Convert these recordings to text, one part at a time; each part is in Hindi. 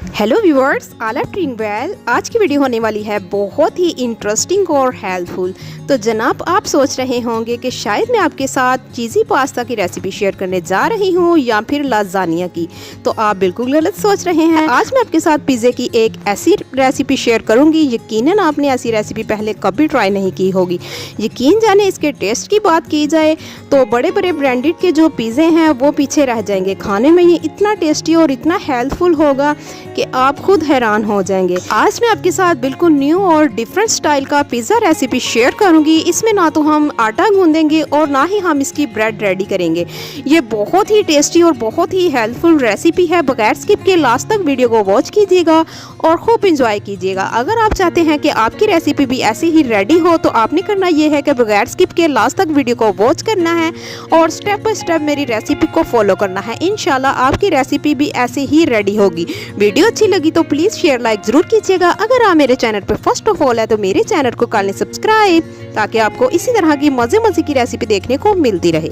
Hello viewers, all are doing well. आज की वीडियो होने वाली है बहुत ही इंटरेस्टिंग और हेल्पफुल। तो जनाब, आप सोच रहे होंगे कि शायद मैं आपके साथ चीज़ी पास्ता की रेसिपी शेयर करने जा रही हूँ या फिर लाजानिया की। तो आप बिल्कुल गलत सोच रहे हैं। आज मैं आपके साथ पिज़्ज़े की एक ऐसी रेसिपी शेयर करूँगी, यकीनन आपने ऐसी रेसिपी पहले कभी ट्राई नहीं की होगी। यकीन जाने इसके टेस्ट की बात की जाए तो बड़े बड़े ब्रांडेड के जो पिज़्ज़े हैं वो पीछे रह जाएंगे। खाने में ये इतना टेस्टी और इतना हेल्पफुल होगा कि आप खुद हैरान हो जाएंगे। आज मैं आपके साथ बिल्कुल न्यू और डिफरेंट स्टाइल का पिज़्ज़ा रेसिपी शेयर करूंगी। इसमें ना तो हम आटा गूंदेंगे और ना ही हम इसकी ब्रेड रेडी करेंगे। ये बहुत ही टेस्टी और बहुत ही हेल्पफुल रेसिपी है। बगैर स्किप के लास्ट तक वीडियो को वॉच कीजिएगा और खूब इंजॉय कीजिएगा। अगर आप चाहते हैं कि आपकी रेसिपी भी ऐसी ही रेडी हो तो आपने करना ये है कि बगैर स्किप के लास्ट तक वीडियो को वॉच करना है और स्टेप बाय स्टेप मेरी रेसिपी को फॉलो करना है। इंशाल्लाह आपकी रेसिपी भी ऐसे ही रेडी होगी। वीडियो अच्छी लगी तो प्लीज शेयर लाइक जरूर कीजिएगा। अगर आप मेरे चैनल पर फर्स्ट ऑफ ऑल है तो मेरे चैनल को कर लें सब्सक्राइब, ताकि आपको इसी तरह की मजे मजे की रेसिपी देखने को मिलती रहे।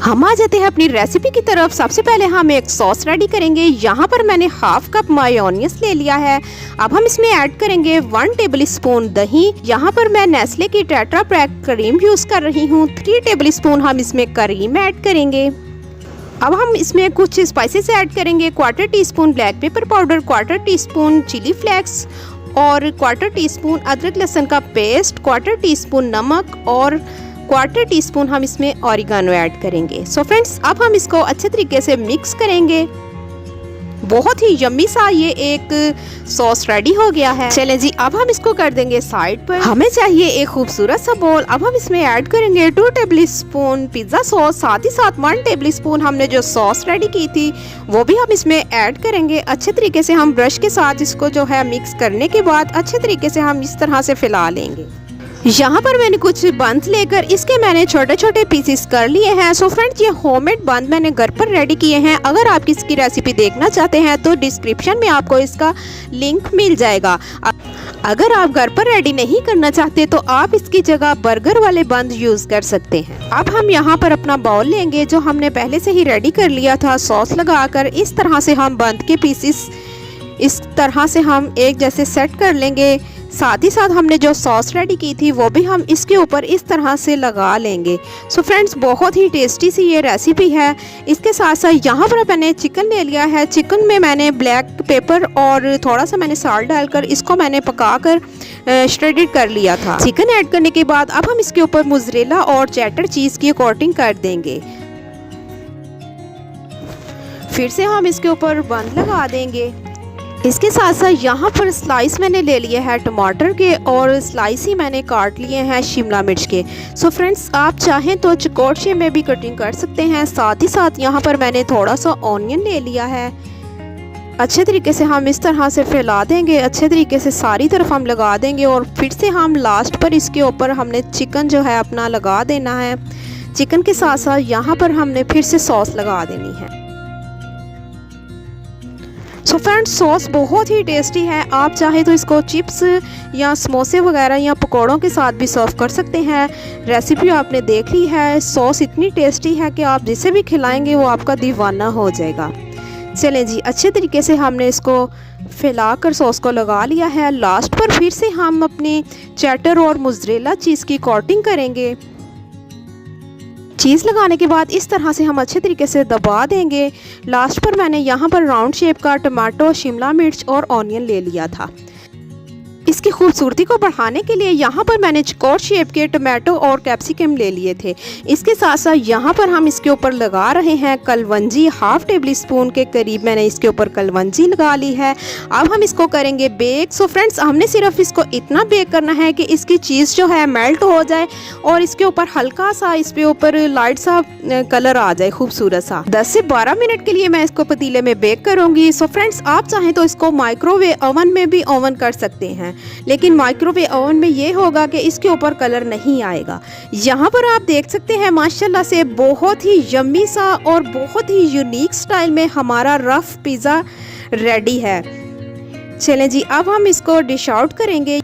हम आ जाते हैं अपनी रेसिपी की तरफ। सबसे पहले हम एक सॉस रेडी करेंगे। यहाँ पर मैंने हाफ कप मायोनीज ले लिया है। अब हम इसमें ऐड करेंगे 1 टेबल स्पून दही। यहाँ पर मैं नेस्ले की टेट्रा पैक क्रीम यूज कर रही हूँ। 3 टेबल स्पून हम इसमें क्रीम ऐड करेंगे। अब हम इसमें कुछ स्पाइसेस ऐड करेंगे। 1/4 teaspoon black pepper powder, 1/4 teaspoon chili flakes और 1/4 टीस्पून अदरक लहसुन का पेस्ट, 1/4 टीस्पून नमक और 1/4 टीस्पून हम इसमें ऑरिगानो ऐड करेंगे। सो फ्रेंड्स, अब हम इसको अच्छे तरीके से मिक्स करेंगे। बहुत ही यम्मी सा ये एक सॉस रेडी हो गया है। चलें जी, अब हम इसको कर देंगे साइड पर। हमें चाहिए एक खूबसूरत सा बोल। अब हम इसमें ऐड करेंगे 2 टेबल स्पून पिज्जा सॉस, साथ ही साथ 1 टेबल स्पून हमने जो सॉस रेडी की थी वो भी हम इसमें ऐड करेंगे। अच्छे तरीके से हम ब्रश के साथ इसको जो है मिक्स करने के बाद अच्छे तरीके से हम इस तरह से फैला लेंगे। यहाँ पर मैंने कुछ बंद लेकर इसके मैंने छोटे छोटे पीसेस कर लिए हैं। सो फ्रेंड्स, ये होममेड बंद मैंने घर पर रेडी किए हैं। अगर आप इसकी रेसिपी देखना चाहते हैं तो डिस्क्रिप्शन में आपको इसका लिंक मिल जाएगा। अगर आप घर पर रेडी नहीं करना चाहते तो आप इसकी जगह बर्गर वाले बंद यूज कर सकते हैं। अब हम यहाँ पर अपना बाउल लेंगे जो हमने पहले से ही रेडी कर लिया था। सॉस लगाकर इस तरह से हम बंद के पीसेस इस तरह से हम एक जैसे सेट कर लेंगे। साथ ही साथ हमने जो सॉस रेडी की थी वो भी हम इसके ऊपर इस तरह से लगा लेंगे। सो फ्रेंड्स, बहुत ही टेस्टी सी ये रेसिपी है। इसके साथ साथ यहाँ पर मैंने चिकन ले लिया है। चिकन में मैंने ब्लैक पेपर और थोड़ा सा मैंने साल्ट डालकर इसको मैंने पकाकर श्रेडेड कर लिया था। चिकन ऐड करने के बाद अब हम इसके ऊपर मोज़रेला और चेडर चीज़ की कोटिंग कर देंगे। फिर से हम इसके ऊपर बंद लगा देंगे। इसके साथ साथ यहाँ पर स्लाइस मैंने ले लिए हैं टमाटर के और स्लाइस ही मैंने काट लिए हैं शिमला मिर्च के। सो फ्रेंड्स, आप चाहें तो चौकोर शेप में भी कटिंग कर सकते हैं। साथ ही साथ यहाँ पर मैंने थोड़ा सा ऑनियन ले लिया है। अच्छे तरीके से हम इस तरह से फैला देंगे। अच्छे तरीके से सारी तरफ हम लगा देंगे और फिर से हम लास्ट पर इसके ऊपर हमने चिकन जो है अपना लगा देना है। चिकन के साथ साथ यहाँ पर हमने फिर से सॉस लगा देनी है। सो फ्रेंड्स, सॉस बहुत ही टेस्टी है। आप चाहे तो इसको चिप्स या समोसे वगैरह या पकौड़ों के साथ भी सर्व कर सकते हैं। रेसिपी आपने देख ली है। सॉस इतनी टेस्टी है कि आप जिसे भी खिलाएंगे वो आपका दीवाना हो जाएगा। चलें जी, अच्छे तरीके से हमने इसको फैलाकर सॉस को लगा लिया है। लास्ट पर फिर से हम अपनी चेडर और मोज़रेला चीज़ की कोटिंग करेंगे। चीज़ लगाने के बाद इस तरह से हम अच्छे तरीके से दबा देंगे। लास्ट पर मैंने यहाँ पर राउंड शेप का टमाटो, शिमला मिर्च और ऑनियन ले लिया था। इसकी खूबसूरती को बढ़ाने के लिए यहाँ पर मैंने चौकोर शेप के टमाटो और कैप्सिकम ले लिए थे। इसके साथ साथ यहाँ पर हम इसके ऊपर लगा रहे हैं कलवंजी। 1/2 टेबल स्पून के करीब मैंने इसके ऊपर कलवंजी लगा ली है। अब हम इसको करेंगे बेक। सो फ्रेंड्स, हमने सिर्फ इसको इतना बेक करना है कि इसकी चीज़ जो है मेल्ट हो जाए और इसके ऊपर हल्का सा इसके ऊपर लाइट सा कलर आ जाए, खूबसूरत सा। 10 से 12 मिनट के लिए मैं इसको पतीले में बेक करूँगी। सो फ्रेंड्स, आप चाहें तो इसको माइक्रोवेव ओवन में भी ओवन कर सकते हैं, लेकिन माइक्रोवेव ओवन में ये होगा कि इसके ऊपर कलर नहीं आएगा। यहाँ पर आप देख सकते हैं माशाल्लाह से बहुत ही यम्मी सा और बहुत ही यूनिक स्टाइल में हमारा रफ पिज़्ज़ा रेडी है। चलें जी, अब हम इसको डिश आउट करेंगे।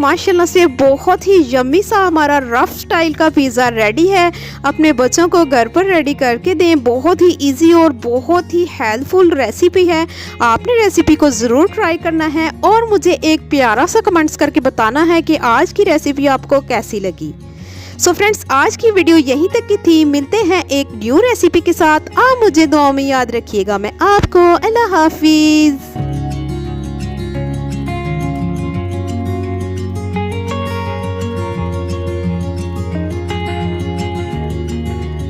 माशाल्लाह से बहुत ही यम्मी सा हमारा रफ स्टाइल का पिज़्ज़ा रेडी है। अपने बच्चों को घर पर रेडी करके दें। बहुत ही इजी और बहुत ही हेल्पफुल रेसिपी है। आपने रेसिपी को ज़रूर ट्राई करना है और मुझे एक प्यारा सा कमेंट्स करके बताना है कि आज की रेसिपी आपको कैसी लगी। सो फ्रेंड्स, आज की वीडियो यहीं तक की थी। मिलते हैं एक न्यू रेसिपी के साथ। आप मुझे दुआ में याद रखिएगा। मैं आपको अल्लाह हाफिज़।